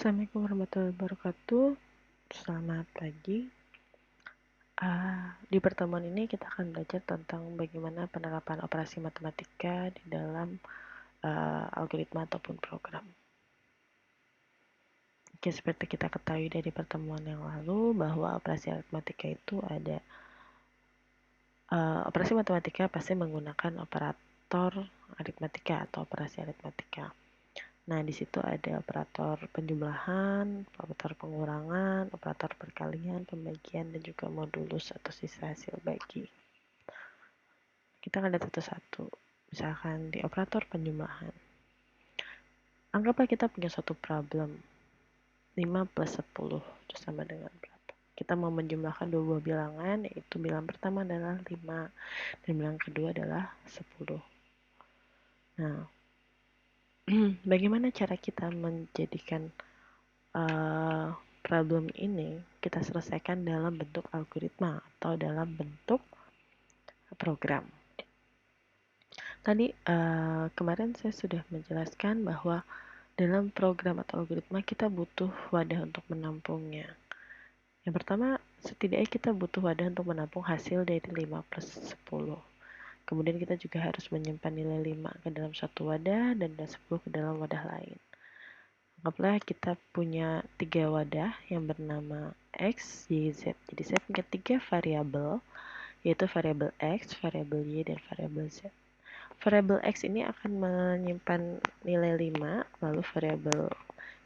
Assalamualaikum warahmatullahi wabarakatuh. Selamat pagi. Di pertemuan ini kita akan belajar tentang bagaimana penerapan operasi matematika di dalam algoritma ataupun program. Oke, seperti kita ketahui dari pertemuan yang lalu bahwa operasi aritmatika itu ada operasi matematika pasti menggunakan operator aritmatika atau operasi aritmatika. Nah, di situ ada operator penjumlahan, operator pengurangan, operator perkalian, pembagian, dan juga modulus atau sisa hasil bagi. Kita akan lihat satu-satu. Misalkan di operator penjumlahan. Anggaplah kita punya suatu problem. 5 plus 10 itu sama dengan berapa? Kita mau menjumlahkan dua buah bilangan, yaitu bilangan pertama adalah 5, dan bilangan kedua adalah 10. Nah, bagaimana cara kita menjadikan problem ini kita selesaikan dalam bentuk algoritma atau dalam bentuk program. Tadi kemarin saya sudah menjelaskan bahwa dalam program atau algoritma kita butuh wadah untuk menampungnya. Yang pertama, setidaknya kita butuh wadah untuk menampung hasil dari 5 plus 10. Kemudian kita juga harus menyimpan nilai 5 ke dalam satu wadah dan 10 ke dalam wadah lain. Anggaplah kita punya 3 wadah yang bernama X, Y, Z. Jadi saya punya 3 variabel, yaitu variabel X, variabel Y, dan variabel Z. Variabel X ini akan menyimpan nilai 5, lalu variabel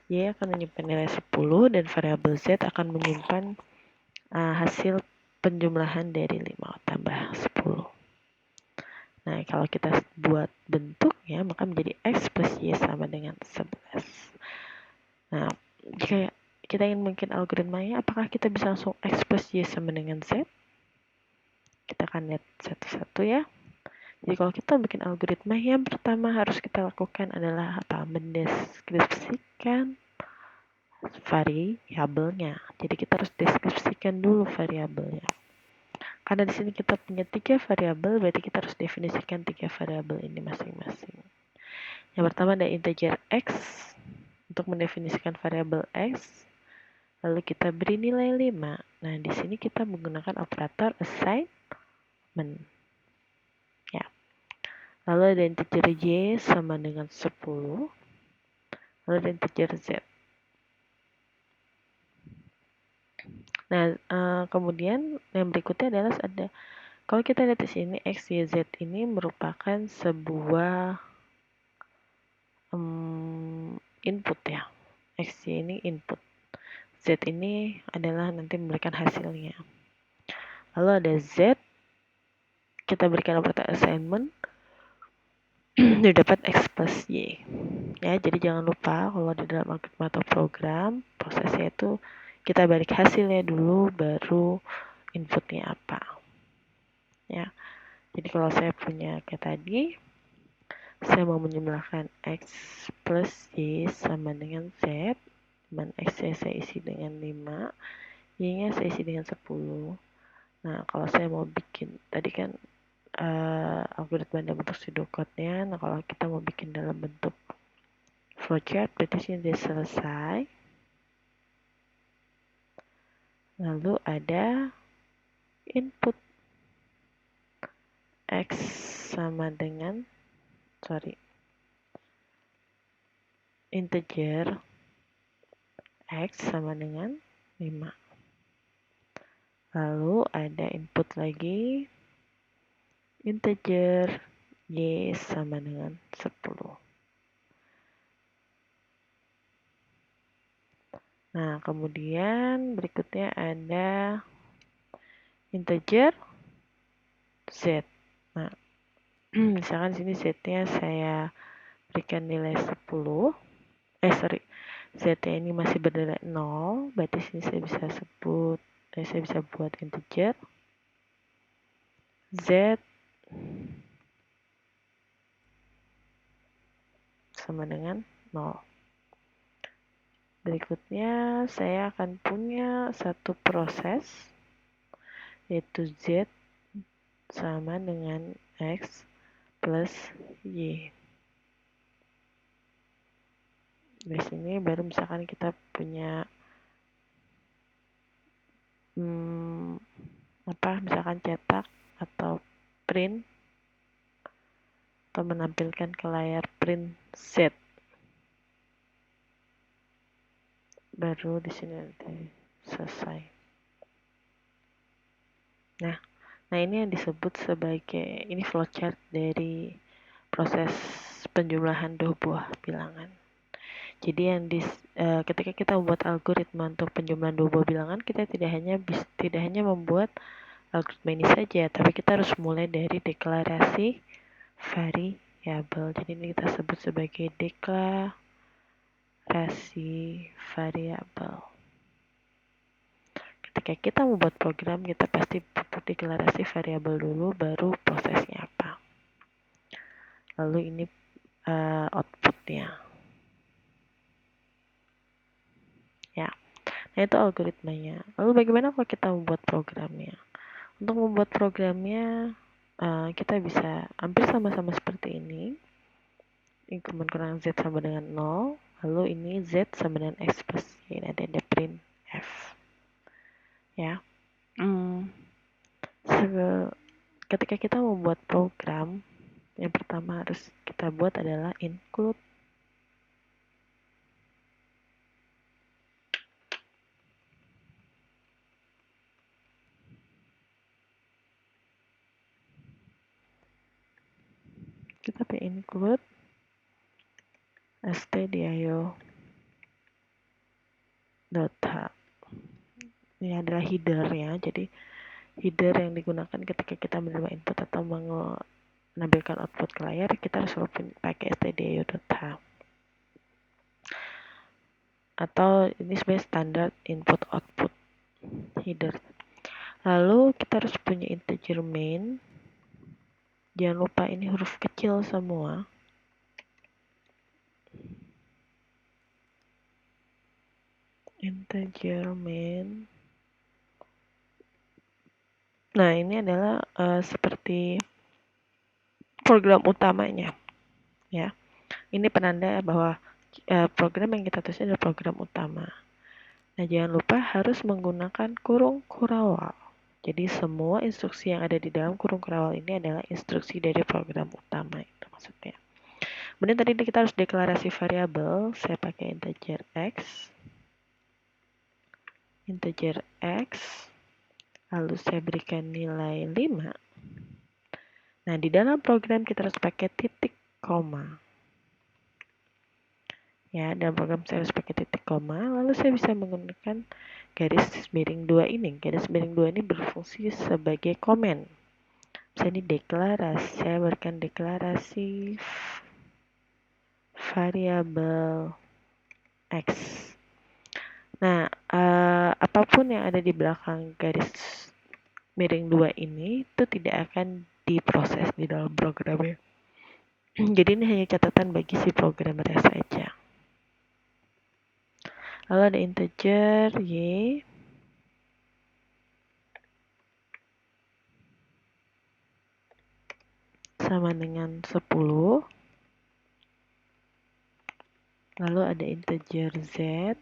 Y akan menyimpan nilai 10, dan variabel Z akan menyimpan hasil penjumlahan dari 5 tambah 10. Nah, kalau kita buat bentuknya, maka menjadi X plus Y sama dengan 11. Nah, jika kita ingin bikin algoritmanya, apakah kita bisa langsung X plus Y sama dengan Z? Kita akan lihat satu-satu ya. Jadi kalau kita bikin algoritma, yang pertama harus kita lakukan adalah apa? Mendeskripsikan variabelnya. Jadi kita harus deskripsikan dulu variabelnya. Karena di sini kita punya 3 variabel, berarti kita harus definisikan 3 variabel ini masing-masing. Yang pertama ada integer X. Untuk mendefinisikan variabel X, lalu kita beri nilai 5. Nah, di sini kita menggunakan operator assignment. Ya. Lalu ada integer Y sama dengan 10. Lalu ada integer Z. Nah, kemudian yang berikutnya adalah kalau kita lihat di sini X, Y, Z ini merupakan sebuah input ya. X, Y ini input. Z ini adalah nanti memberikan hasilnya. Lalu ada Z, kita berikan operator assignment, dia dapat X plus Y. Ya, jadi jangan lupa kalau di dalam algoritma atau program, prosesnya itu kita balik hasilnya dulu, baru inputnya apa. Ya, jadi kalau saya punya kayak tadi, saya mau menjumlahkan X plus Y sama dengan Z, dan X-nya saya isi dengan 5, Y-nya saya isi dengan 10. Nah, kalau saya mau bikin, tadi kan algoritma dalam bentuk pseudocode-nya, nah kalau kita mau bikin dalam bentuk flowchart, berarti sini sudah selesai. Lalu ada input X sama dengan, integer X sama dengan 5. Lalu ada input lagi, integer Y sama dengan 10. Nah, kemudian berikutnya ada integer Z. Nah, misalkan sini Z-nya saya berikan nilai 10. Z-nya ini masih bernilai 0, berarti sini saya bisa buat integer Z sama dengan 0. Berikutnya saya akan punya satu proses, yaitu Z sama dengan X plus Y. Di sini baru misalkan kita punya misalkan cetak atau print atau menampilkan ke layar print Z, baru di sini nanti selesai. Nah ini yang disebut sebagai ini flowchart dari proses penjumlahan dua buah bilangan. Jadi ketika kita membuat algoritma untuk penjumlahan dua buah bilangan, kita tidak hanya membuat algoritma ini saja, tapi kita harus mulai dari deklarasi variabel. Jadi ini kita sebut sebagai deklarasi variabel. Ketika kita membuat program, kita pasti butuh deklarasi variabel dulu, baru prosesnya apa. Lalu ini outputnya. Ya, nah itu algoritmanya. Lalu bagaimana kalau kita membuat programnya? Untuk membuat programnya, kita bisa hampir sama-sama seperti ini. Increment kurang Z sama dengan 0. Lalu ini Z sama dengan X plus Y. Nanti ada print F. Ya. Ketika kita membuat program, yang pertama harus kita buat adalah include. Kita pakai include stdio.h. Ini adalah header-nya. Jadi header yang digunakan ketika kita menerima input atau menampilkan output ke layar, kita harus pakai stdio.h. Atau ini sebenarnya standar input output header. Lalu kita harus punya integer main. Jangan lupa ini huruf kecil semua. Integer main. Nah, ini adalah seperti program utamanya, ya. Ini penanda bahwa program yang kita tulis adalah program utama. Nah, jangan lupa harus menggunakan kurung kurawal. Jadi semua instruksi yang ada di dalam kurung kurawal ini adalah instruksi dari program utama, itu maksudnya. Kemudian tadi kita harus deklarasi variabel. Saya pakai integer x. Lalu saya berikan nilai 5. Nah, di dalam program kita harus pakai titik koma. Ya, dalam program saya harus pakai titik koma, lalu saya bisa menggunakan garis miring 2 ini. Garis miring 2 ini berfungsi sebagai komen. Misalnya deklarasi, saya berikan deklarasi variabel x. Nah, apapun yang ada di belakang garis miring 2 ini itu tidak akan diproses di dalam programnya. Jadi ini hanya catatan bagi si programmer saja. Lalu ada integer y sama dengan 10. Lalu ada integer z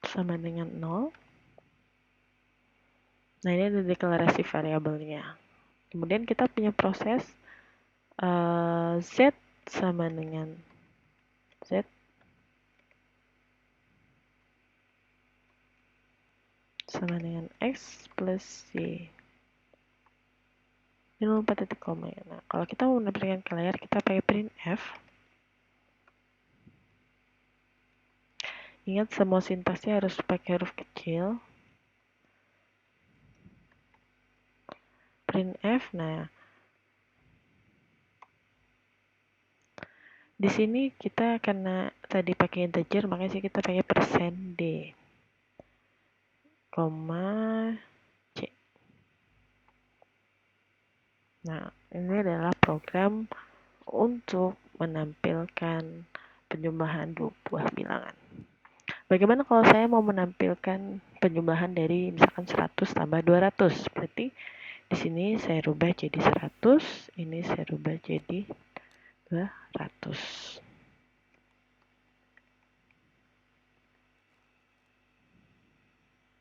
sama dengan 0. Nah, ini ada deklarasi variabelnya. Kemudian kita punya proses z sama dengan x plus y. Ini lupa titik koma ya. Nah, kalau kita mau menampilkan ke layar, kita pakai printf. Ingat semua sintaksnya harus pakai huruf kecil. Printf. Nah, di sini kita karena tadi pakai integer, makanya sih kita pakai %d, c. Nah, ini adalah program untuk menampilkan penjumlahan dua buah bilangan. Bagaimana kalau saya mau menampilkan penjumlahan dari misalkan 100 tambah 200? Berarti di sini saya rubah jadi 100, ini saya rubah jadi 200.